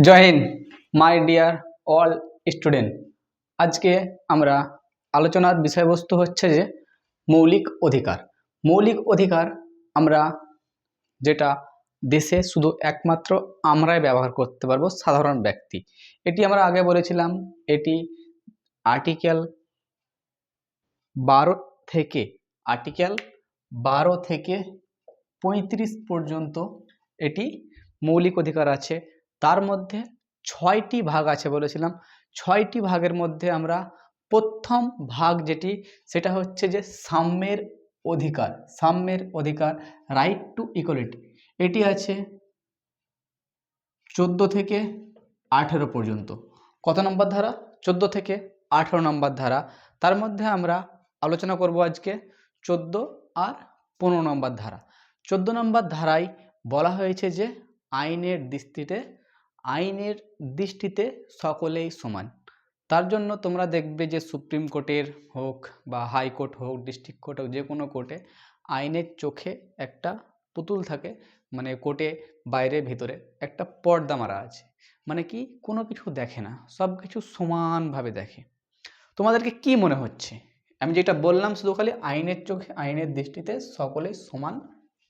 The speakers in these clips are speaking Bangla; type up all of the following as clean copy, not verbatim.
Joy Hind my dear all student. আজকে আমরা আলোচনার বিষয়বস্তু হচ্ছে যে মৌলিক অধিকার। মৌলিক অধিকার আমরা যেটা দেশে শুধু একমাত্র আমরাই ব্যবহার করতে পারবো, সাধারণ ব্যক্তি। এটি আমরা আগে বলেছিলাম, এটি আর্টিকেল 12 থেকে আর্টিকেল 12 থেকে 35 পর্যন্ত এটি মৌলিক অধিকার আছে। তার মধ্যে 6টি ভাগ আছে বলেছিলাম। 6টি ভাগের মধ্যে আমরা প্রথম ভাগ যেটি, সেটা হচ্ছে যে সাম্যের অধিকার। সাম্যের অধিকার, রাইট টু ইকুয়ালিটি, এটি আছে 14 থেকে 18 পর্যন্ত। কত নম্বর ধারা? 14 থেকে 18 নম্বর ধারা। তার মধ্যে আমরা আলোচনা করব আজকে 14 আর 15 নম্বর ধারা। 14 নম্বর ধারায় বলা হয়েছে যে আইনের দৃষ্টিতে সকলেই সমান। তার জন্য তোমরা দেখবে যে সুপ্রিম কোর্টের হোক বা হাইকোর্ট হোক, ডিস্ট্রিক্ট কোর্ট হোক, যে কোনো কোর্টে আইনের চোখে একটা পুতুল থাকে, মানে কোর্টে বাইরে ভিতরে একটা পর্দা মারা আছে, মানে কি কোনো কিছু দেখে না, সব কিছু সমানভাবে দেখে। তোমাদেরকে কি মনে হচ্ছে আমি যেটা বললাম শুধু খালি আইনের চোখে আইনের দৃষ্টিতে সকলেই সমান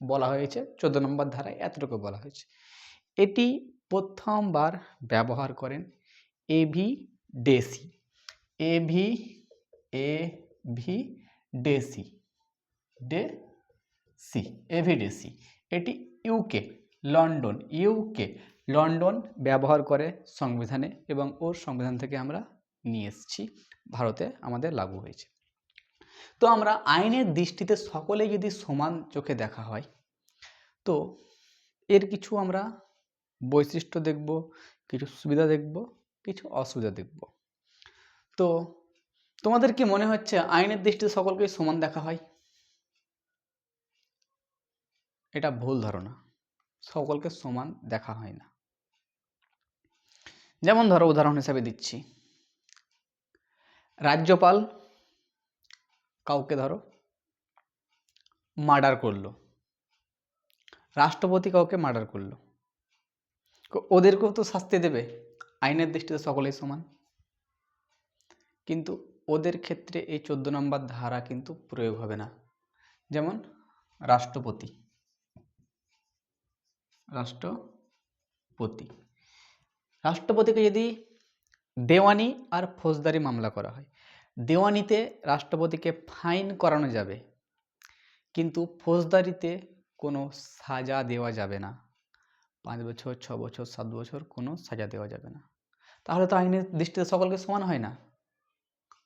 বলা হয়েছে? 14 নম্বর ধারায় এতটুকু বলা হয়েছে। এটি প্রথমবার ব্যবহার করেন এভি ডেসি। এভি ডেসি এটি লন্ডন ব্যবহার করে সংবিধানে, এবং ওর সংবিধান থেকে আমরা নিয়ে এসেছি, ভারতে আমাদের লাগু হয়েছে। তো আমরা আইনের দৃষ্টিতে সকলে যদি সমান চোখে দেখা হয়, তো এর কিছু আমরা বৈশিষ্ট্য দেখব, কিছু সুবিধা দেখব, কিছু অসুবিধা দেখব। তো তোমাদের কি মনে হচ্ছে আইনের দৃষ্টিতে সকলকে সমান দেখা হয়? এটা ভুল ধারণা, সকলকে সমান দেখা হয় না। যেমন ধরো, উদাহরণ হিসাবে দিচ্ছি, রাজ্যপাল কাউকে ধরো মার্ডার করলো, রাষ্ট্রপতি কাউকে মার্ডার করলো, ওদেরকেও তো শাস্তি দেবে। আইনের দৃষ্টিতে সকলেই সমান, কিন্তু ওদের ক্ষেত্রে এই 14 নম্বর ধারা কিন্তু প্রয়োগ হবে না। যেমন রাষ্ট্রপতিকে যদি দেওয়ানি আর ফৌজদারি মামলা করা হয়, দেওয়ানিতে রাষ্ট্রপতিকে ফাইন করানো যাবে, কিন্তু ফৌজদারিতে কোনো সাজা দেওয়া যাবে না। 5 বছর, 6 বছর, 7 বছর কোনো সাজা দেওয়া যাবে না। তাহলে তো আইনের দৃষ্টিতে সকলকে সমান হয় না।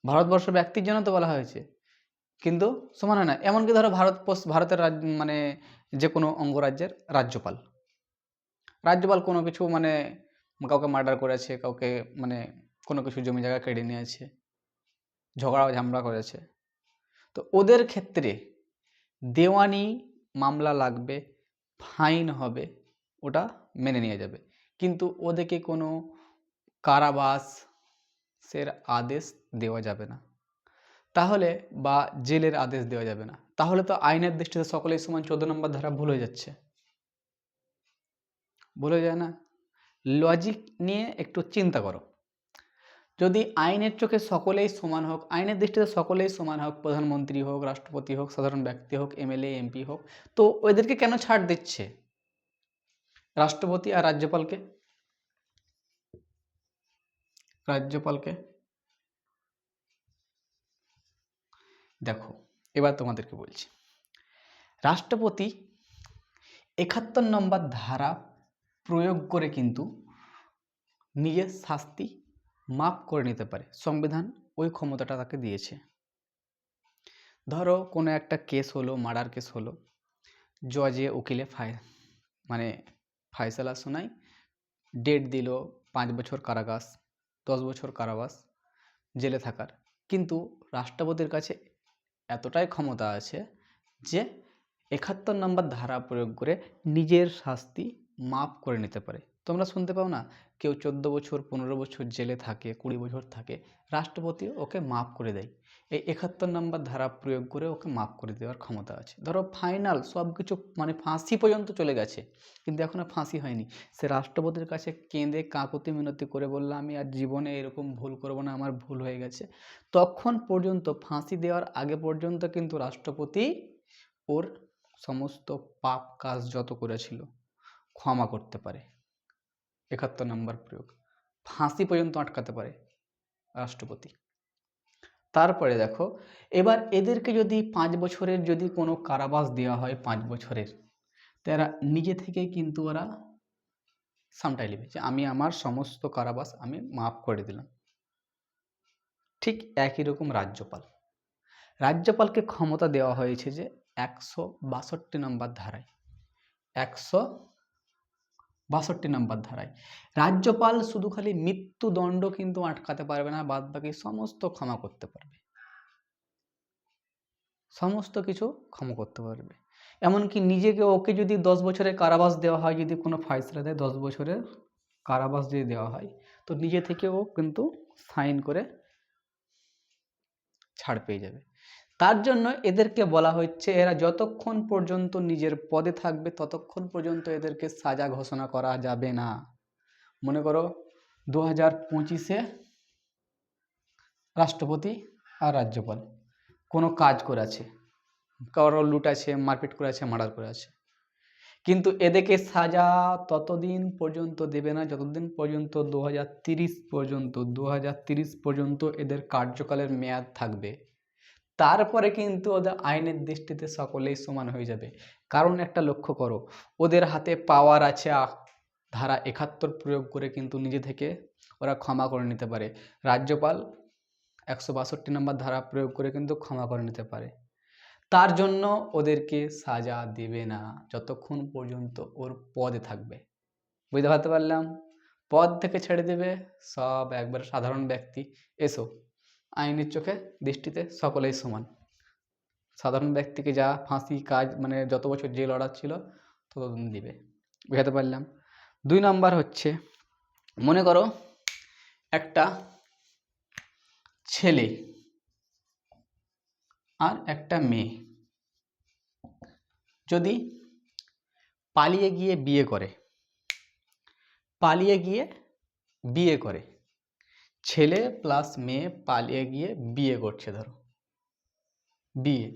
ভারতবর্ষ ব্যক্তির জন্য তো বলা হয়েছে, কিন্তু সমান হয় না। এমনকি ধরো ভারতের মানে যে কোনো অঙ্গরাজ্যের রাজ্যপাল কোনো কিছু মানে কাউকে মার্ডার করেছে, কাউকে মানে কোনো কিছু জমি জায়গা কেড়ে নিয়েছে, ঝামেলা করেছে, তো ওদের ক্ষেত্রে দেওয়ানি মামলা লাগবে, ফাইন হবে, ওটা মেনে নিয়ে যাবে, কিন্তু ওদেরকে কোনো কারাবাসের আদেশ দেওয়া যাবে না, তাহলে বা জেলের আদেশ দেওয়া যাবে না। তাহলে তো আইনের দৃষ্টিতে সকলেই সমান 14 নম্বর ধারা ভুল হয়ে যাচ্ছে, ভুল হয়ে যায় না? লজিক নিয়ে একটু চিন্তা করো। যদি আইনের চোখে সকলেই সমান হোক, আইনের দৃষ্টিতে সকলেই সমান হোক, প্রধানমন্ত্রী হোক, রাষ্ট্রপতি হোক, সাধারণ ব্যক্তি হোক, এমএলএ এমপি হোক, তো ওদেরকে কেন ছাড় দিচ্ছে রাষ্ট্রপতি আর রাজ্যপালকে? দেখো, এবার তোমাদেরকে বলছি, রাষ্ট্রপতি 71 নম্বর ধারা প্রয়োগ করে কিন্তু নিজের শাস্তি মাফ করে নিতে পারে। সংবিধান ওই ক্ষমতাটা তাকে দিয়েছে। ধরো কোনো একটা কেস হলো, মার্ডার কেস হলো, জজে উকিলে ফায়সালা শোনায়, ডেট দিল 5 বছর কারাবাস, 10 বছর কারাবাস, জেলে থাকার, কিন্তু রাষ্ট্রপতির কাছে এতটাই ক্ষমতা আছে যে 71 নম্বর ধারা প্রয়োগ করে নিজের শাস্তি মাফ করে নিতে পারে। তোমরা শুনতে পাও না, কেউ 14 বছর 15 বছর জেলে থাকে, 20 বছর থাকে, রাষ্ট্রপতি ওকে মাফ করে দেয়। এই 71 নম্বর ধারা প্রয়োগ করে ওকে মাফ করে দেওয়ার ক্ষমতা আছে। ধরো ফাইনাল সব কিছু মানে ফাঁসি পর্যন্ত চলে গেছে, কিন্তু এখনো ফাঁসি হয়নি, সে রাষ্ট্রপতির কাছে কেঁদে কাকুতি মিনতি করে বলল আমি আর জীবনে এরকম ভুল করব না, আমার ভুল হয়ে গেছে, তখন পর্যন্ত ফাঁসি দেওয়ার আগে পর্যন্ত কিন্তু রাষ্ট্রপতি ওর সমস্ত পাপ কাজ যত করেছিল ক্ষমা করতে পারে। 71 নম্বর প্রয়োগ, ফাঁসি পর্যন্ত আটকাতে পারে রাষ্ট্রপতি। তারপরে দেখো, এবার এদেরকে যদি 5 বছরের যদি কোনো কারাবাস দেওয়া হয় 5 বছরের, তারা নিজে থেকে কিন্তু ওরা সামটাই নেবে যে আমি আমার সমস্ত কারাবাস আমি মাফ করে দিলাম। ঠিক একই রকম রাজ্যপালকে ক্ষমতা দেওয়া হয়েছে যে 162 নম্বর ধারায়, 162 নম্বর ধারায় রাজ্যপাল শুধু খালি মৃত্যুদণ্ড কিন্তু আটকাতে পারবে না, বাদ বাকি সমস্ত ক্ষমা করতে পারবে, সমস্ত কিছু ক্ষমা করতে পারবে। এমনকি নিজেকে ওকে যদি 10 বছরের কারাবাস দেওয়া হয়, যদি কোনো ফয়সালা দেয় 10 বছরের কারাবাস যদি দেওয়া হয়, তো নিজে থেকে ও কিন্তু সাইন করে ছাড় পেয়ে যাবে। তার জন্য এদেরকে বলা হচ্ছে এরা যতক্ষণ পর্যন্ত নিজের পদে থাকবে ততক্ষণ পর্যন্ত এদেরকে সাজা ঘোষণা করা যাবে না। মনে করো 2025-এ রাষ্ট্রপতি আর রাজ্যপাল কোনো কাজ করেছে, কারো লুটেছে, মারপিট করেছে, মার্ডার করেছে, কিন্তু এদেরকে সাজা ততদিন পর্যন্ত দেবে না যতদিন পর্যন্ত 2030 পর্যন্ত এদের কার্যকালের মেয়াদ থাকবে। তারপরে কিন্তু ওদের আইনের দৃষ্টিতে সকলেই সমান হয়ে যাবে। কারণ একটা লক্ষ্য করো, ওদের হাতে পাওয়ার আছে ধারা 71 প্রয়োগ করে কিন্তু নিজে থেকে ওরা ক্ষমা করে নিতে পারে। রাজ্যপাল 162 নম্বর ধারা প্রয়োগ করে কিন্তু ক্ষমা করে নিতে পারে। তার জন্য ওদেরকে সাজা দেবে না যতক্ষণ পর্যন্ত ওর পদে থাকবে। বুঝতে পারতে পারলাম? পদ থেকে ছেড়ে দেবে, সব একবার সাধারণ ব্যক্তি এসো, আইনের চোখে দৃষ্টিতে সকলেই সমান। সাধারণ ব্যক্তিকে যা ফাঁসি কাজ মানে যত বছর জেল অর্ডার ছিল ততদিন দিবে। বুঝাতে পারলাম? 2 নম্বর হচ্ছে, মনে করো একটা ছেলে আর একটা মেয়ে যদি পালিয়ে গিয়ে বিয়ে করে, ছেলে প্লাস মেয়ে পালিয়ে গিয়ে বিয়ে করছে, ধরো বিয়ে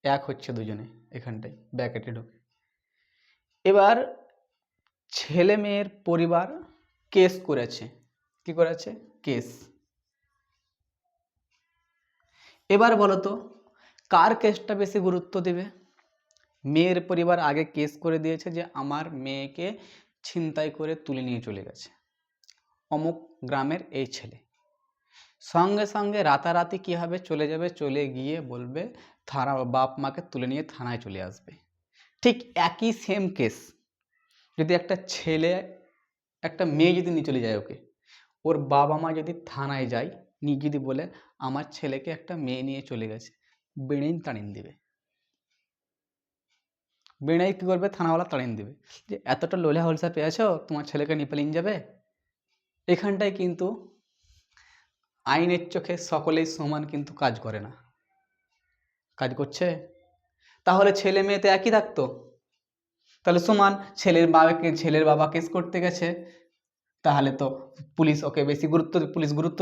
এক হচ্ছে দুজনে, এখানটায় ব্যাকেটে ঢোকে। এবার ছেলে মেয়ের পরিবার কেস করেছে, কি করেছে? কেস। এবার বলো তো কার কেসটা বেশি গুরুত্ব দেবে? মেয়ের পরিবার আগে কেস করে দিয়েছে যে আমার মেয়েকে ছিনতাই করে তুলে নিয়ে চলে গেছে অমুক গ্রামের এই ছেলে, সঙ্গে সঙ্গে রাতারাতি কী হবে, চলে যাবে, চলে গিয়ে বলবে থানা, বাপ মাকে তুলে নিয়ে থানায় চলে আসবে। ঠিক একই সেম কেস যদি একটা ছেলে একটা মেয়ে যদি নিয়ে চলে যায়, ওকে ওর বাবা মা যদি থানায় যায়, নিয়ে যদি বলে আমার ছেলেকে একটা মেয়ে নিয়ে চলে গেছে, বেড়েই তাড়িয়ে দিবে। বেড়েই কী করবে? থানাওয়ালা তাড়িয়ে দিবে যে এতটা লোলা হোলসা পেয়েছ, তোমার ছেলেকে নিয়ে পালিয়ে যাবে। এখানটায় কিন্তু আইনের চোখে সকলেই সমান কিন্তু কাজ করে না, কাজ করছে। তাহলে ছেলে মেয়েতে একই থাকতো, তাহলে সমান। ছেলের বাবা কেস করতে গেছে, তাহলে তো পুলিশ ওকে বেশি পুলিশ গুরুত্ব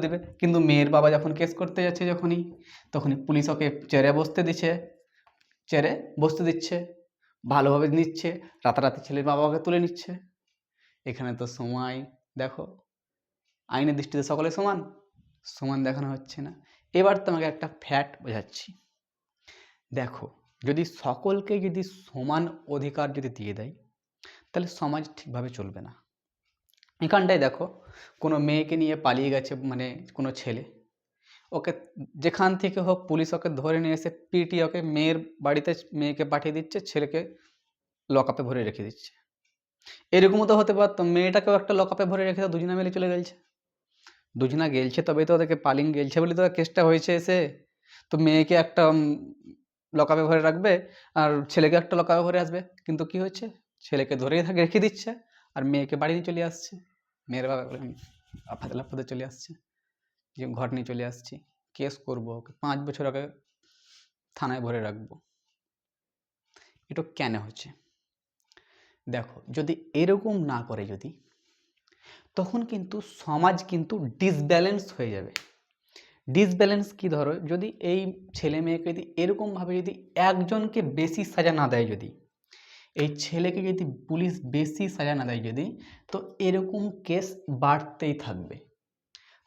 দিবে। কিন্তু মেয়ের বাবা যখন কেস করতে যাচ্ছে তখনই পুলিশ ওকে চেরে বসতে দিচ্ছে, ভালোভাবে নিচ্ছে, রাতারাতি ছেলের বাবাকে তুলে নিচ্ছে। এখানে তো সময় দেখো, আইনের দৃষ্টিতে সকলে সমান দেখানো হচ্ছে না। এবার তোমাকে একটা ফ্যাক্ট বোঝাচ্ছি। দেখো, যদি সকলকে যদি সমান অধিকার যদি দিয়ে দেয়, তাহলে সমাজ ঠিকভাবে চলবে না। এখানটায় দেখো, কোনো মেয়েকে নিয়ে পালিয়ে গেছে, মানে কোনো ছেলে, ওকে যেখান থেকে হোক পুলিশ ওকে ধরে নিয়ে এসে পিটিয়ে ওকে মেয়ের বাড়িতে মেয়েকে পাঠিয়ে দিচ্ছে, ছেলেকে লকআপে ভরে রেখে দিচ্ছে। এরকমও তো হতে পারতো মেয়েটাকেও একটা লকআপে ভরে রেখে দাও, দুজনা মিলে চলে গেলছে, তবেই তো ওদেরকে পালিয়ে গেলছে বলে তো কেসটা হয়েছে এসে। তো মেয়েকে একটা লকআপে ভরে রাখবে আর ছেলেকে একটা লকআপে ভরে আসবে, কিন্তু কি হচ্ছে, ছেলেকে ধরেই রেখে দিচ্ছে আর মেয়েকে বাড়ি নিয়ে চলে আসছে। মেয়ের বাবা আফাতে লাফাতে চলে আসছে যে ঘর নিয়ে চলে আসছি, কেস করবো, ওকে 5 বছর আগে থানায় ভরে রাখবো। এটা কেন হচ্ছে? দেখো, যদি এরকম না করে যদি, তখন কিন্তু সমাজ কিন্তু ডিসব্যালেন্স হয়ে যাবে। ডিসব্যালেন্স কি, ধরো যদি এই ছেলে মেয়েকে যদি এরকমভাবে যদি একজনকে বেশি সাজা না দেয়, যদি এই ছেলেকে যদি পুলিশ বেশি সাজা না দেয় যদি, তো এরকম কেস বাড়তেই থাকবে।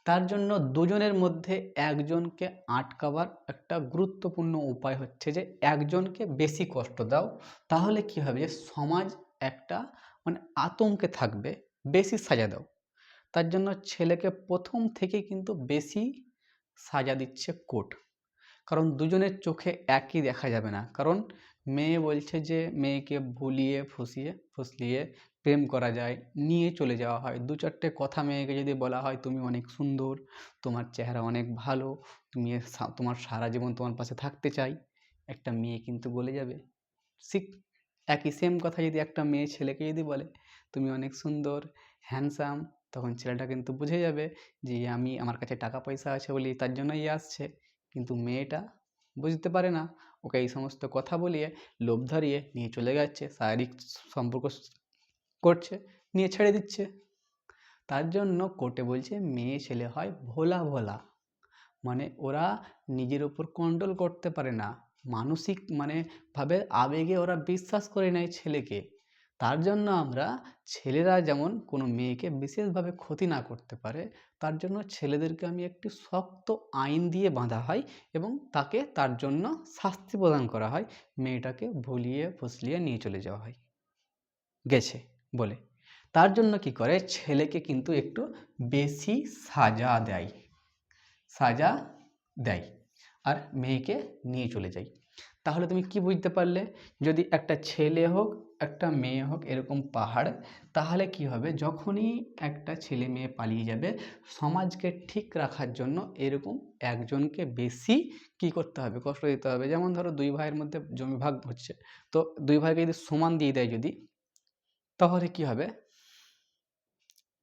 তার জন্য দুজনের মধ্যে একজনকে আটকাবার একটা গুরুত্বপূর্ণ উপায় হচ্ছে যে একজনকে বেশি কষ্ট দাও, তাহলে কি হবে যে সমাজ একটা মানে আতঙ্কে থাকবে, বেশি সাজা দাও। তার জন্য ছেলেকে প্রথম থেকে কিন্তু বেশি সাজা দিচ্ছে কোর্ট, কারণ দুজনের চোখে একই দেখা যাবে না। কারণ মেয়ে বলছে যে মেয়েকে ভুলিয়ে ফুসলিয়ে প্রেম করা যায়, নিয়ে চলে যাওয়া হয়, 2-4টে কথা মেয়েকে যদি বলা হয় তুমি অনেক সুন্দর, তোমার চেহারা অনেক ভালো, তোমার সারা জীবন তোমার পাশে থাকতে চাই, একটা মেয়ে কিন্তু বলে যাবে। ঠিক একই সেম কথা যদি একটা মেয়ে ছেলেকে যদি বলে তুমি অনেক সুন্দর, হ্যান্ডসাম, তখন ছেলেটা কিন্তু বুঝে যাবে যে আমার কাছে টাকা পয়সা আছে বলি তার জন্যই আসছে। কিন্তু মেয়েটা বুঝতে পারে না, ওকে এই সমস্ত কথা বলিয়ে লোভ ধরিয়ে নিয়ে চলে যাচ্ছে, শারীরিক সম্পর্ক করছে, নিয়ে ছেড়ে দিচ্ছে। তার জন্য কোর্টে বলছে মেয়ে ছেলে হয় ভোলা ভোলা, মানে ওরা নিজের উপর কন্ট্রোল করতে পারে না, মানসিক মানে ভাবে আবেগে ওরা বিশ্বাস করে নেয় ছেলেকে। তার জন্য আমরা ছেলেরা যেমন কোনো মেয়েকে বিশেষভাবে ক্ষতি না করতে পারে, তার জন্য ছেলেদেরকে আমি একটি শক্ত আইন দিয়ে বাঁধা হয় এবং তাকে তার জন্য শাস্তি প্রদান করা হয়, মেয়েটাকে ভুলিয়ে ফুসলিয়ে নিয়ে চলে যাওয়া হয় গেছে বলে। তার জন্য কি করে, ছেলেকে কিন্তু একটু বেশি সাজা দেয় আর মেয়েকে নিয়ে চলে যায়। তাহলে তুমি কি বুঝতে পারলে, যদি একটা ছেলে হোক একটা মেয়ে হোক এরকম পাহাড়, তাহলে কি হবে, যখনই একটা ছেলে মেয়ে পালিয়ে যাবে, সমাজকে ঠিক রাখার জন্য এরকম একজনকে বেশি কি করতে হবে, কষ্ট দিতে হবে। যেমন ধরো 2 ভাইয়ের মধ্যে জমি ভাগ হচ্ছে, তো 2 ভাইকে যদি সমান দিয়ে দেয় যদি, তাহলে কি হবে,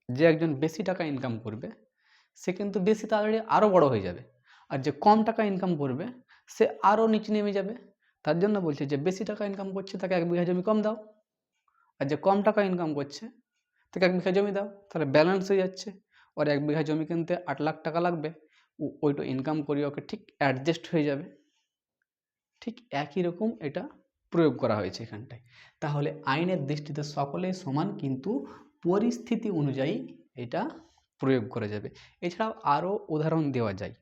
যে একজন বেশি টাকা ইনকাম করবে সে কিন্তু বেশি তাড়াতাড়ি আরও বড় হয়ে যাবে, আর যে কম টাকা ইনকাম করবে সে আরও নিচে নেমে যাবে। তার জন্য বলছে যে বেশি টাকা ইনকাম করছে তাকে 1 বিঘা জমি কম দাও, আর যে কম টাকা ইনকাম করছে তাকে 1 বিঘা জমি দাও, তাহলে ব্যালেন্স হয়ে যাচ্ছে। ওর 1 বিঘা জমি কিনতে 8 লাখ টাকা লাগবে, ওইটা ইনকাম করিয়ে ওকে ঠিক অ্যাডজাস্ট হয়ে যাবে। ঠিক একই রকম এটা প্রয়োগ করা হয়েছে এখানটায়। তাহলে আইনের দৃষ্টিতে সকলেই সমান, কিন্তু পরিস্থিতি অনুযায়ী এটা প্রয়োগ করা যাবে। এছাড়াও আরও উদাহরণ দেওয়া যায়,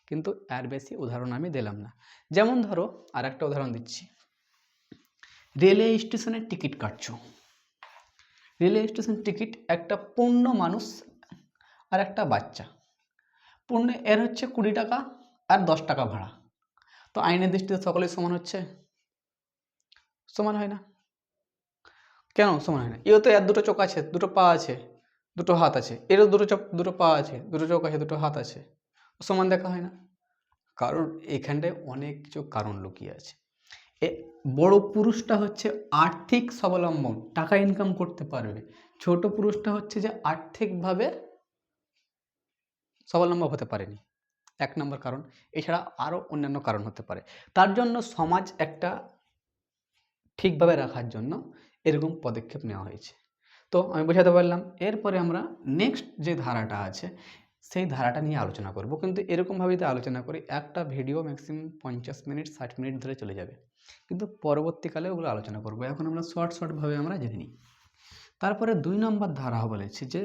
কিন্তু এর বেশি উদাহরণ আমি দিলাম না। যেমন ধরো আর একটা উদাহরণ দিচ্ছি, রেলওয়ে স্টেশনের টিকিট কাটছো। রেলওয়ে স্টেশন টিকিট একটা পূর্ণ মানুষ আর একটা বাচ্চা, পূর্ণ এর হচ্ছে 20 টাকা আর 10 টাকা ভাড়া, তো আইনের দৃষ্টিতে সকলেই সমান হচ্ছে? সমান হয় না। কেন সমান হয় না? এও তো এর 2টো চোখ আছে, 2টো পা আছে, 2টো হাত আছে, এরও 2টো চোখ 2টো পা আছে, 2টো চোখ আছে, 2টো হাত আছে, সমান দেখা হয় না। কারণ এখানটায় অনেক কিছু কারণ লুকিয়ে আছে। এ বড় পুরুষটা হচ্ছে আর্থিক স্বাবলম্বন, টাকা ইনকাম করতে পারবে, ছোট পুরুষটা হচ্ছে যে আর্থিকভাবে স্বাবলম্বন হতে পারেনি, 1 নম্বর কারণ। এছাড়া আরও অন্যান্য কারণ হতে পারে। তার জন্য সমাজ একটা ঠিকভাবে রাখার জন্য এরকম পদক্ষেপ নেওয়া হয়েছে। তো আমি বোঝাতে পারলাম। এরপরে আমরা নেক্সট যে ধারাটা আছে সেই ধারাটা নিয়ে আলোচনা করব, কিন্তু এরকমভাবে যদি আলোচনা করি একটা ভিডিও ম্যাক্সিমাম 50 মিনিট 60 মিনিট ধরে চলে যাবে, কিন্তু পরবর্তীকালে ওগুলো আলোচনা করব। এখন আমরা শর্টভাবে আমরা জেনে নিই। তারপরে 2 নম্বর ধারা বলেছে যে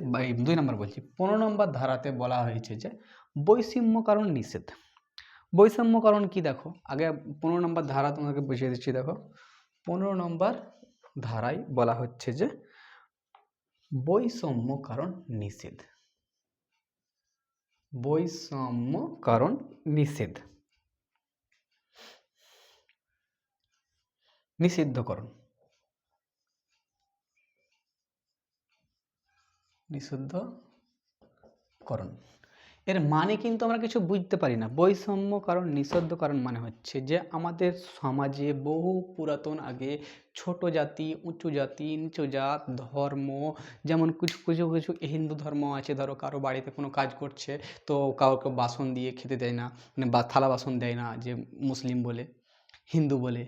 2 নম্বর বলছি 15 নম্বর ধারাতে বলা হয়েছে যে বৈষম্য কারণ নিষেধ। বৈষম্য কারণ কি, দেখো আগে 15 নম্বর ধারা তোমাকে বুঝিয়ে দিচ্ছি। দেখো 15 নম্বর ধারায় বলা হচ্ছে যে বৈষম্য কারণ নিষেধ, বৈষম্য কারণ নিষেধ, নিষিদ্ধকরণ, নিষিদ্ধকরণ। এর মানে কিন্তু আমরা কিছু বুঝতে পারি না। বৈষম্য কারণ নিষিদ্ধ কারণ মানে হচ্ছে যে আমাদের সমাজে বহু পুরাতন আগে ছোট জাতি, উঁচু জাতি, নিচু জাত, ধর্ম, যেমন কিছু কিছু কিছু হিন্দু ধর্ম আছে, ধরো কারো বাড়িতে কোনো কাজ করছে তো কাউকে বাসন দিয়ে খেতে দেয় না, মানে বা থালা বাসন দেয় না, যে মুসলিম বলে, হিন্দু বলে,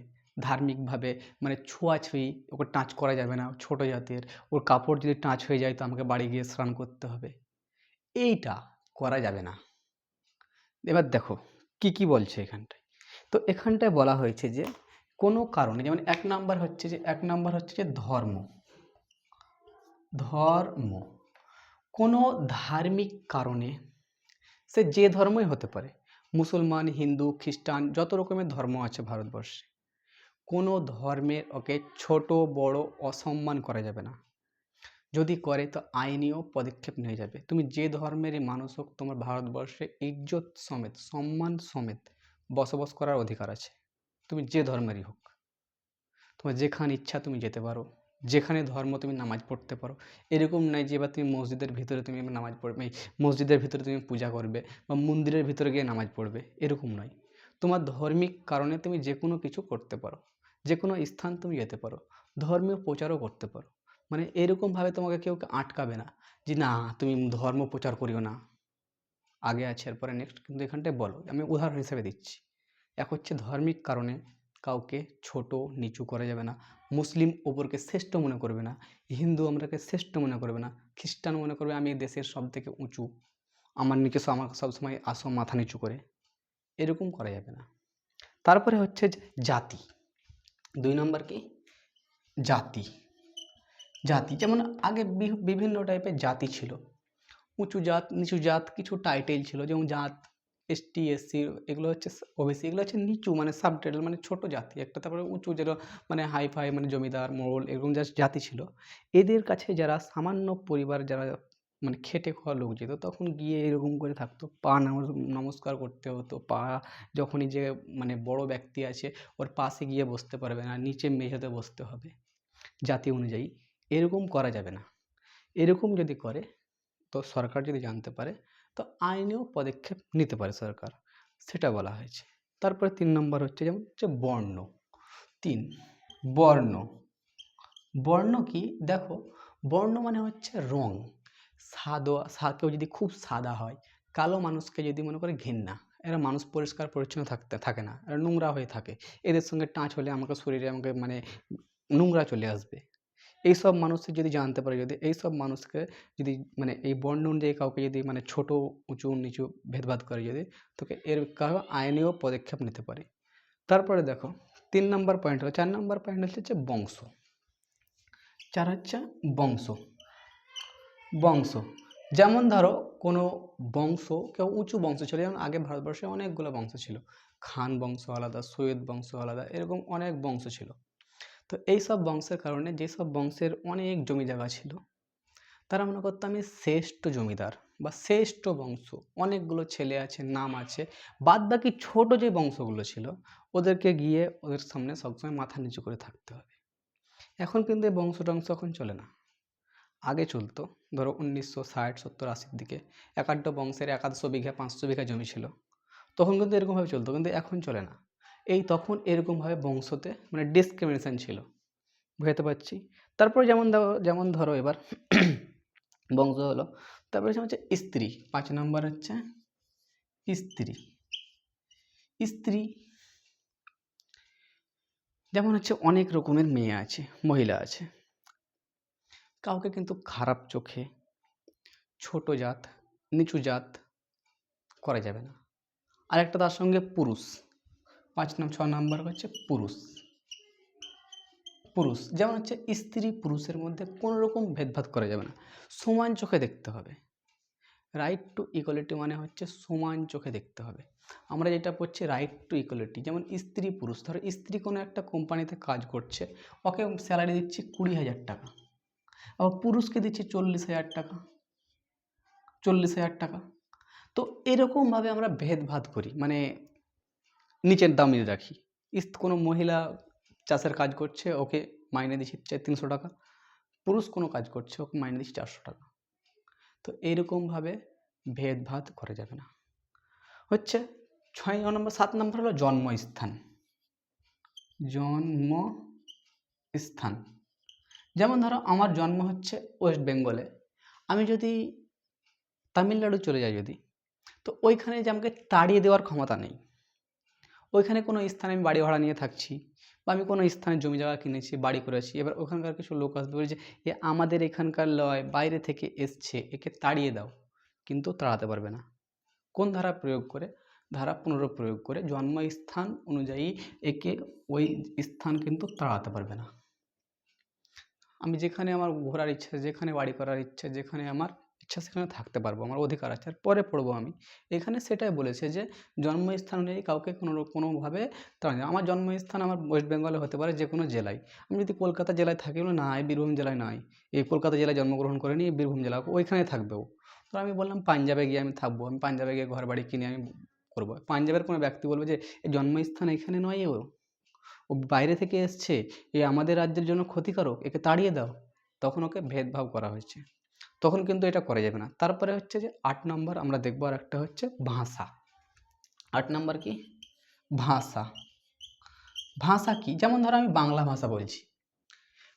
ধার্মিকভাবে মানে ছোঁয়াছুঁয়ি, ওকে টাচ করা যাবে না, ছোট জাতের, ওর কাপড় যদি টাচ হয়ে যায় তো আমাকে বাড়ি গিয়ে স্নান করতে হবে, এইটা করা যাবে না। এবার দেখো কি কি বলছে এখানটায়। তো এখানটায় বলা হয়েছে যে কোনো কারণে, যেমন এক নাম্বার হচ্ছে যে ধর্ম, ধর্ম কোনো ধার্মিক কারণে, সে যে ধর্মই হতে পারে, মুসলমান, হিন্দু, খ্রিস্টান, যত রকমের ধর্ম আছে ভারতবর্ষে, কোনো ধর্মের ওকে ছোট বড় অসম্মান করা যাবে না। যদি করে তো আইনীয় পদক্ষেপ নিয়ে যাবে। তুমি যে ধর্মেরই মানুষ হোক, তোমার ভারতবর্ষে ইজ্জত সমেত, সম্মান সমেত বসবাস করার অধিকার আছে। তুমি যে ধর্মেরই হোক, তোমার যেখানে ইচ্ছা তুমি যেতে পারো, যেখানে ধর্ম তুমি নামাজ পড়তে পারো। এরকম নয় যে এবার তুমি মসজিদের ভিতরে তুমি নামাজ পড়বে, মসজিদের ভিতরে তুমি পূজা করবে বা মন্দিরের ভিতরে গিয়ে নামাজ পড়বে, এরকম নয়। তোমার ধর্মিক কারণে তুমি যে কোনো কিছু করতে পারো, যে কোনো স্থান তুমি যেতে পারো, ধর্মীয় প্রচারও করতে পারো। মানে এরকমভাবে তোমাকে কেউ আটকাবে না যে না তুমি ধর্ম প্রচার করিও না। আগে আছে, এরপরে নেক্সট, কিন্তু এখানটায় বলো, আমি উদাহরণ হিসেবে দিচ্ছি। এক হচ্ছে ধার্মিক কারণে কাউকে ছোট নিচু করা যাবে না, মুসলিম ওপরকে শ্রেষ্ঠ মনে করবে না, হিন্দু আমরাকে শ্রেষ্ঠ মনে করবে না, খ্রিস্টান মনে করবে আমি এই দেশের সব থেকে উঁচু, আমার নিচে আমাকে সবসময় আসো মাথা নিচু করে, এরকম করা যাবে না। তারপরে হচ্ছে যে জাতি, 2 নম্বর কি, জাতি। জাতি যেমন আগে বিভিন্ন টাইপের জাতি ছিল, উঁচু জাত, নিচু জাত, কিছু টাইটেল ছিল, যেমন জাত, এসটি, এসসি, এগুলো হচ্ছে ওবিসি, এগুলো হচ্ছে নিচু মানে সাব টাইটেল, মানে ছোট জাতি একটা। তারপরে উঁচু যেটা মানে হাই ফাই মানে জমিদার, মোড়ল, এরকম যা জাতি ছিল, এদের কাছে যারা সামান্য পরিবার, যারা মানে খেটে খাওয়া লোক যেত, তখন গিয়ে এরকম করে থাকতো, পা নমস্কার করতে হতো, পা যখনই যে মানে বড় ব্যক্তি আছে ওর পাশে গিয়ে বসতে পারবে না, নিচে মেঝেতে বসতে হবে জাতি অনুযায়ী। এরকম করা যাবে না। এরকম যদি করে তো সরকার যদি জানতে পারে তো আইনেও পদক্ষেপ নিতে পারে সরকার, সেটা বলা হয়েছে। তারপরে 3 নম্বর হচ্ছে যেমন হচ্ছে বর্ণ। 3, বর্ণ। বর্ণ কি দেখো, বর্ণ মানে হচ্ছে রং। কেউ যদি খুব সাদা হয়, কালো মানুষকে যদি মনে করে ঘেন্না, এরা মানুষ পরিষ্কার পরিচ্ছন্ন থাকে না, এরা নোংরা হয়ে থাকে, এদের সঙ্গে টাচ হলে আমাকে শরীরে আমাকে মানে নোংরা চলে আসবে। এইসব মানুষের যদি জানতে পারে, যদি এইসব মানুষকে যদি মানে এই বর্ণ অনুযায়ী কাউকে যদি মানে ছোট উঁচু নিচু ভেদভাদ করে, যদি তোকে এর কারো আইনেও পদক্ষেপ নিতে পারে। তারপরে দেখো 3 নম্বর পয়েন্ট হলো, 4 নম্বর পয়েন্ট হচ্ছে বংশ। 4 হচ্ছে বংশ। বংশ যেমন ধরো কোনো বংশ, কেউ উঁচু বংশ ছিল, যেমন আগে ভারতবর্ষে অনেকগুলো বংশ ছিল, খান বংশ আলাদা, সৈয়দ বংশ আলাদা, এরকম অনেক বংশ ছিল। তো এইসব বংশের কারণে যেসব বংশের অনেক জমি জায়গা ছিল, তারা মনে করতো আমি শ্রেষ্ঠ জমিদার বা শ্রেষ্ঠ বংশ, অনেকগুলো ছেলে আছে, নাম আছে, বাদ বাকি ছোট যে বংশগুলো ছিল ওদেরকে গিয়ে ওদের সামনে সবসময় মাথা নিচু করে থাকতে হবে। এখন কিন্তু এই বংশ টংশ এখন চলে না। আগে চলতো, ধরো 1960, 70, 80-র দিকে এক আধটা বংশের 100 বিঘা 500 বিঘা জমি ছিল, তখন কিন্তু এরকমভাবে চলতো, কিন্তু এখন চলে না। এই তখন এরকমভাবে বংশতে মানে ডিসক্রিমিনেশন ছিল, বুঝতে পারছি। তারপরে যেমন ধরো এবার বংশ হলো, তারপরে হচ্ছে স্ত্রী। 5 নম্বর হচ্ছে স্ত্রী। স্ত্রী যেমন হচ্ছে অনেক রকমের মেয়ে আছে, মহিলা আছে, কাউকে কিন্তু খারাপ চোখে, ছোট জাত, নিচু জাত করা যাবে না। আর একটা তার সঙ্গে পুরুষ, 6 নম্বর হচ্ছে পুরুষ। পুরুষ যেমন হচ্ছে স্ত্রী পুরুষের মধ্যে কোনো রকম ভেদভাদ করা যাবে না, সমান চোখে দেখতে হবে। রাইট টু ইকুয়ালিটি মানে হচ্ছে সমান চোখে দেখতে হবে। আমরা যেটা পড়ছি রাইট টু ইকুয়ালিটি, যেমন স্ত্রী পুরুষ, ধরো স্ত্রী কোনো একটা কোম্পানিতে কাজ করছে, ওকে স্যালারি দিচ্ছি 20,000 টাকা, আবার পুরুষকে দিচ্ছি 40,000 টাকা, 40,000 টাকা। তো এরকমভাবে আমরা ভেদভাদ করি, মানে নিচের দামে রাখি। কোনো মহিলা চাষের কাজ করছে, ওকে মাইনে দিচ্ছি 300 টাকা, পুরুষ কোনো কাজ করছে ওকে মাইনে দিচ্ছি 400 টাকা। তো এইরকমভাবে ভেদভাদ করা যাবে না। হচ্ছে 6 নম্বর। 7 নম্বর হলো জন্মস্থান। জন্মস্থান, যেমন ধরো আমার জন্ম হচ্ছে ওয়েস্ট বেঙ্গলে, আমি যদি তামিলনাড়ু চলে যাই যদি, তো ওইখানে যে আমাকে তাড়িয়ে দেওয়ার ক্ষমতা নেই। ওইখানে কোনো স্থানে আমি বাড়ি ভাড়া নিয়ে থাকছি, বা আমি কোনো স্থানে জমি জায়গা কিনেছি, বাড়ি করেছি, এবার ওখানকার কিছু লোক আসবে বলে যে এ আমাদের এখানকার লয়, বাইরে থেকে এসছে, একে তাড়িয়ে দাও, কিন্তু তাড়াতে পারবে না। কোন ধারা প্রয়োগ করে? ধারা 15 প্রয়োগ করে জন্মস্থান অনুযায়ী একে ওই স্থান কিন্তু তাড়াতে পারবে না। আমি যেখানে আমার ঘোরার ইচ্ছা, যেখানে বাড়ি করার ইচ্ছা, যেখানে আমার ইচ্ছা সেখানে থাকতে পারবো, আমার অধিকার আছে। আর পরে পড়বো আমি, এখানে সেটাই বলেছে যে জন্মস্থান অনুযায়ী কাউকে কোনোভাবে তাড়ানো যায় না। আমার জন্মস্থান আমার ওয়েস্ট বেঙ্গলে হতে পারে যে কোনো জেলায়। আমি যদি কলকাতা জেলায় থাকি, বলে না, এই বীরভূম জেলায় নয়, এই কলকাতা জেলায় জন্মগ্রহণ করেনি, এই বীরভূম জেলা, ওইখানে থাকবেও। তো আমি বললাম পাঞ্জাবে গিয়ে আমি থাকবো, আমি পাঞ্জাবে গিয়ে ঘর বাড়ি কিনে আমি করবো। পাঞ্জাবের কোনো ব্যক্তি বলবে যে এই জন্মস্থান এখানে নয়, ও বাইরে থেকে এসছে, এ আমাদের রাজ্যের জন্য ক্ষতিকারক, একে তাড়িয়ে দাও, তখন ওকে ভেদভাব করা হয়েছে। তখন কিন্তু এটা করা যাবে না। তারপরে হচ্ছে যে 8 নম্বর আমরা দেখবো, আর একটা হচ্ছে ভাষা। 8 নম্বর কি? ভাষা। ভাষা কি? যেমন ধরো আমি বাংলা ভাষা বলছি,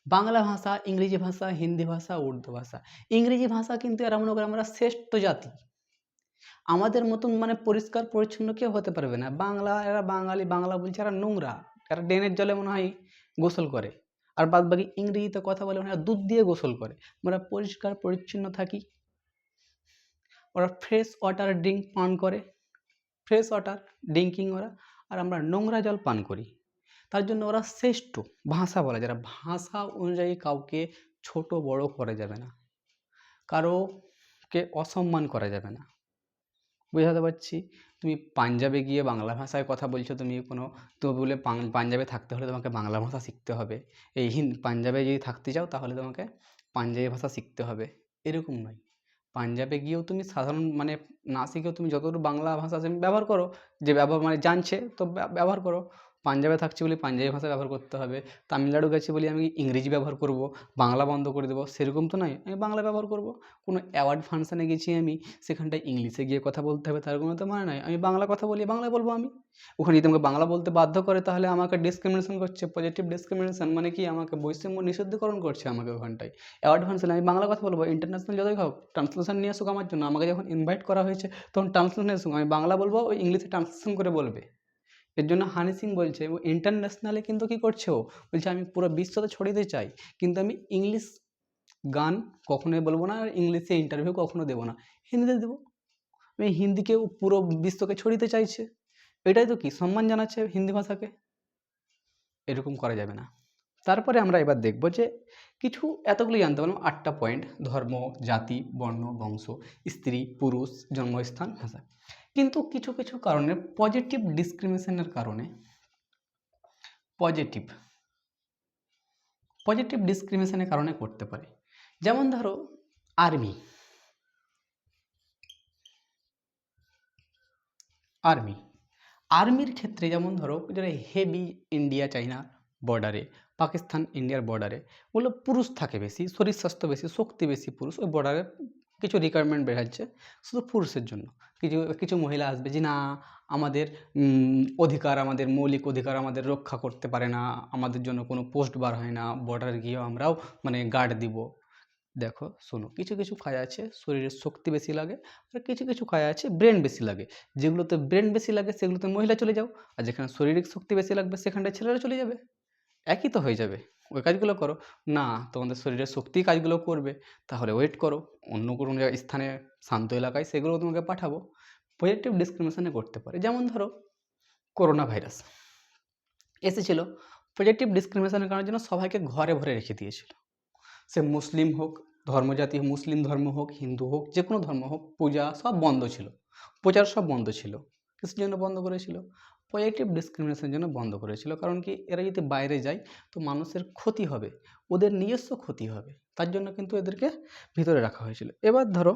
বাংলা ভাষা, ইংরেজি ভাষা, হিন্দি ভাষা, উর্দু ভাষা। ইংরেজি ভাষা কিন্তু এরা মনে করে আমরা শ্রেষ্ঠ জাতি, আমাদের মতন মানে পরিষ্কার পরিচ্ছন্ন কেউ হতে পারবে না। বাংলা, এরা বাঙালি বাংলা বলছে, এরা নোংরা, এরা ড্রেনের জলে মনে হয় গোসল করে। আর বাদ বাকি ইংরেজিতে কথা বলে মনে হয় দুধ দিয়ে গোসল করে। আমরা পরিষ্কার পরিচ্ছন্ন থাকি, ওরা ফ্রেশ ওয়াটার ড্রিঙ্ক পান করে, ফ্রেশ ওয়াটার ড্রিঙ্কিং ওরা, আর আমরা নোংরা জল পান করি। তার জন্য ওরা শ্রেষ্ঠ ভাষা বলে, যারা ভাষা অনুযায়ী কাউকে ছোট বড় করা যাবে না, কারোকে অসম্মান করা যাবে না। বোঝাতে পারছি? তুমি পাঞ্জাবে গিয়ে বাংলা ভাষায় কথা বলছো, তুমি বলে পাঞ্জাবে থাকতে হলে তোমাকে বাংলা ভাষা শিখতে হবে, এই পাঞ্জাবে যদি থাকতে চাও তাহলে তোমাকে পাঞ্জাবি ভাষা শিখতে হবে, এরকম নয়। পাঞ্জাবে গিয়েও তুমি সাধারণ মানে না শিখেও তুমি যতটুকু বাংলা ভাষা ব্যবহার করো, যে ব্যবহার মানে জানছে তো ব্যবহার করো। পাঞ্জাবে থাকছি বলে পাঞ্জাবি ভাষা ব্যবহার করতে হবে, তামিলনাড়ু গেছি বলে আমি ইংরেজি ব্যবহার করব, বাংলা বন্ধ করে দেবো, সেরকম তো নয়, আমি বাংলা ব্যবহার করব। কোনো অ্যাওয়ার্ড ফাংশানে গেছি আমি, সেখানটায় ইংলিশে গিয়ে কথা বলতে হবে তার কোনো তো মানে নয়, আমি বাংলা কথা বলি, বাংলায় বলবো আমি। ওখানে যদি আমাকে বাংলা বলতে বাধ্য করে তাহলে আমাকে ডিসক্রিমিনেশন করছে, পজিটিভ ডিসক্রিমিনেশন, মানে কি আমাকে বৈষম্য নিষিদ্ধকরণ করছে আমাকে ওখানটায়। অ্যাওয়ার্ড ফাংশনে আমি বাংলা কথা বলবো, ইন্টারন্যাশনাল যতই হোক ট্রান্সলেশন নিয়ে আসুক আমার জন্য, আমাকে যখন ইনভাইট করা হয়েছে তখন ট্রান্সলেশন আসুক, আমি বাংলা বলবো, ওই ইংলিশে ট্রান্সলেশন করে বলবে। এর জন্য হানি সিং বলছে ও ইন্টারন্যাশনালে কিন্তু কী করছে, ও বলছে আমি পুরো বিশ্বতে ছড়িয়ে দিতে চাই, কিন্তু আমি ইংলিশ গান কখনোই বলবো না, আর ইংলিশে ইন্টারভিউ কখনো দেবো না, হিন্দিতে দেবো। আমি হিন্দিকেও পুরো বিশ্বকে ছড়িয়ে দিতে চাইছে, এটাই তো কি সম্মান জানাচ্ছে হিন্দি ভাষাকে, এরকম করা যাবে না। তারপরে আমরা এবার দেখব যে কিছু এতগুলি জানতে পারলাম 8টা পয়েন্ট: ধর্ম, জাতি, বর্ণ, বংশ, স্ত্রী, পুরুষ, জন্মস্থান, ভাষা। কিন্তু কিছু কিছু কারণে পজিটিভ ডিসক্রিমিনেশনের কারণে পজিটিভ ডিসক্রিমিনেশনের কারণে করতে পারে। যেমন ধরো আর্মি, আর্মির ক্ষেত্রে যেমন ধরো যারা হেভি ইন্ডিয়া চাইনা বর্ডারে, পাকিস্তান ইন্ডিয়ার বর্ডারে, ওগুলো পুরুষ থাকে বেশি, শরীর স্বাস্থ্য বেশি, শক্তি বেশি পুরুষ, ওই বর্ডারে কিছু রিকোয়ারমেন্ট বেরাচ্ছে শুধু পুরুষের জন্য। কিছু কিছু মহিলা আসবে যে না, আমাদের অধিকার, আমাদের মৌলিক অধিকার আমাদের রক্ষা করতে পারে না, আমাদের জন্য কোনো পোস্ট বার হয় না, বর্ডারে গিয়েও আমরাও মানে গার্ড দিব। দেখো শোনো, কিছু কিছু কাজ আছে শরীরের শক্তি বেশি লাগে, আর কিছু কিছু কাজ আছে ব্রেন বেশি লাগে। যেগুলোতে ব্রেন বেশি লাগে সেগুলোতে মহিলা চলে যাও, আর যেখানে শারীরিক শক্তি বেশি লাগবে সেখানটায় ছেলেরা চলে যাবে, একই তো হয়ে যাবে। ওই কাজগুলো করো না, তোমাদের শরীরের শক্তি কাজগুলো করবে, তাহলে ওয়েট করো, অন্য কোনো স্থানে শান্ত এলাকায় সেগুলো তোমাকে পাঠাবো। পজিটিভ ডিসক্রিমিনেশনে করতে পারে। যেমন ধরো করোনা ভাইরাস এসেছিল, পজিটিভ ডিসক্রিমিনেশনের কারণের জন্য সবাইকে ঘরে ভরে রেখে দিয়েছিল। সে মুসলিম হোক, ধর্মজাতি মুসলিম ধর্ম হোক, হিন্দু হোক, যে কোনো ধর্ম হোক, পূজা সব বন্ধ ছিল, প্রচার সব বন্ধ ছিল। কিসের জন্য বন্ধ করেছিল? পজিটিভ ডিসক্রিমিনেশনের জন্য বন্ধ করেছিল। কারণ কি, এরা যদি বাইরে যায় তো মানুষের ক্ষতি হবে, ওদের নিজস্ব ক্ষতি হবে, তার জন্য কিন্তু এদেরকে ভিতরে রাখা হয়েছিল। এবার ধরো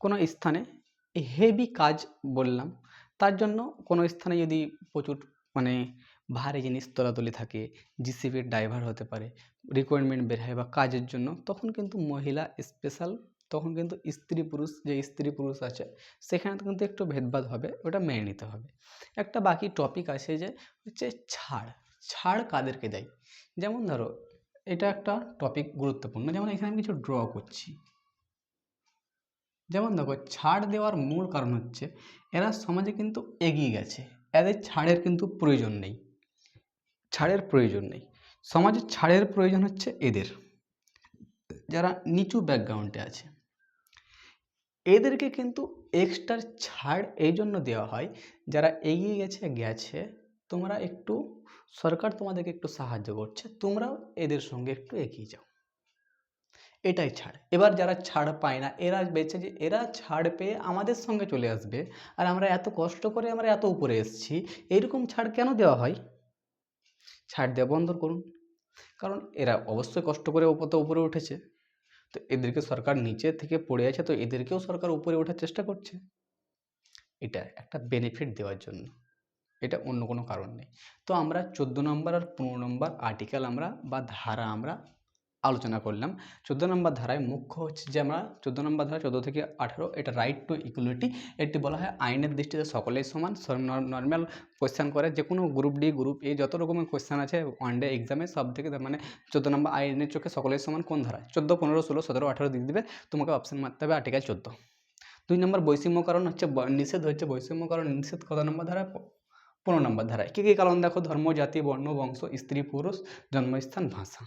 কোনো স্থানে হেভি কাজ বললাম, তার জন্য কোনো স্থানে যদি প্রচুর মানে ভারী জিনিস তোলাতুলি থাকে, জিসিবির ড্রাইভার হতে পারে, রিকোয়ারমেন্ট বের হয় বা কাজের জন্য, তখন কিন্তু মহিলা স্পেশাল তখন কিন্তু স্ত্রী পুরুষ যে স্ত্রী পুরুষ আছে সেখানে কিন্তু একটু ভেদভাদ হবে, ওটা মেনে নিতে হবে। একটা বাকি টপিক আছে যে হচ্ছে ছাড়। ছাড় কাদেরকে দেয়? যেমন ধরো এটা একটা টপিক গুরুত্বপূর্ণ, যেমন এখানে আমি কিছু ড্র করছি। যেমন দেখো ছাড় দেওয়ার মূল কারণ হচ্ছে এরা সমাজে কিন্তু এগিয়ে গেছে, এদের ছাড়ের কিন্তু প্রয়োজন নেই, ছাড়ের প্রয়োজন নেই। সমাজে ছাড়ের প্রয়োজন হচ্ছে এদের, যারা নিচু ব্যাকগ্রাউন্ডে আছে এদেরকে কিন্তু এক্সট্রা ছাড় এই জন্য দেওয়া হয়, যারা এগিয়ে গেছে তোমরা একটু, সরকার তোমাদেরকে একটু সাহায্য করছে, তোমরাও এদের সঙ্গে একটু এগিয়ে যাও, এটাই ছাড়। এবার যারা ছাড় পায় না এরা বেছে যে এরা ছাড় পেয়ে আমাদের সঙ্গে চলে আসবে, আর আমরা এত কষ্ট করে আমরা এত উপরে এসেছি, এরকম ছাড় কেন দেওয়া হয়? ছাড় দেওয়া বন্ধ করুন, কারণ এরা অবশ্যই কষ্ট করে উপরে উঠেছে, তো এদেরকে সরকার নিচে থেকে পড়ে আছে, তো এদেরকেও সরকার উপরে ওঠার চেষ্টা করছে, এটা একটা বেনিফিট দেওয়ার জন্য, এটা অন্য কোনো কারণ নেই। তো আমরা 14 নম্বর আর 15 নম্বর আর্টিকেল আমরা বা ধারা আমরা আলোচনা করলাম। 14 নম্বর ধারায় মুখ্য হচ্ছে যে আমরা 14 নম্বর ধারা 14 থেকে 18 এটা রাইট টু ইকুয়ালিটি, এটি বলা হয় আইনের দৃষ্টিতে সকলেই সমান। নর্মাল কোয়েশ্চেন করে যে কোনো গ্রুপ ডি গ্রুপ এ যত রকমের কোয়েশ্চেন আছে ওয়ান ডে এক্সামে সব থেকে মানে 14 নম্বর আইনের চোখে সকলেই সমান কোন ধারা? 14, 15, 16, 17, 18 দিয়ে দিবে, তোমাকে অপশন মারতে হবে আর্টিকেল 14। 2 নম্বর বৈষম্যকরণ হচ্ছে নিষেধ হচ্ছে বৈষম্যকরণ নিষেধ কত নম্বর ধারায়? 15 নম্বর ধারায়। কী কী কারণ দেখো? ধর্ম, জাতি, বর্ণ, বংশ, স্ত্রী পুরুষ, জন্মস্থান, ভাষা,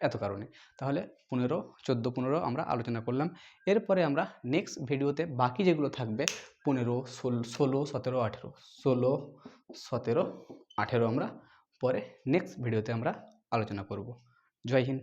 এত কারণে। তাহলে 15, 14, 15 আমরা আলোচনা করলাম। এরপরে আমরা নেক্সট ভিডিওতে বাকি যেগুলো থাকবে 15, 16, 17, 18, 16, 17, 18 আমরা পরে নেক্সট ভিডিওতে আমরা আলোচনা করব। জয় হিন্দ।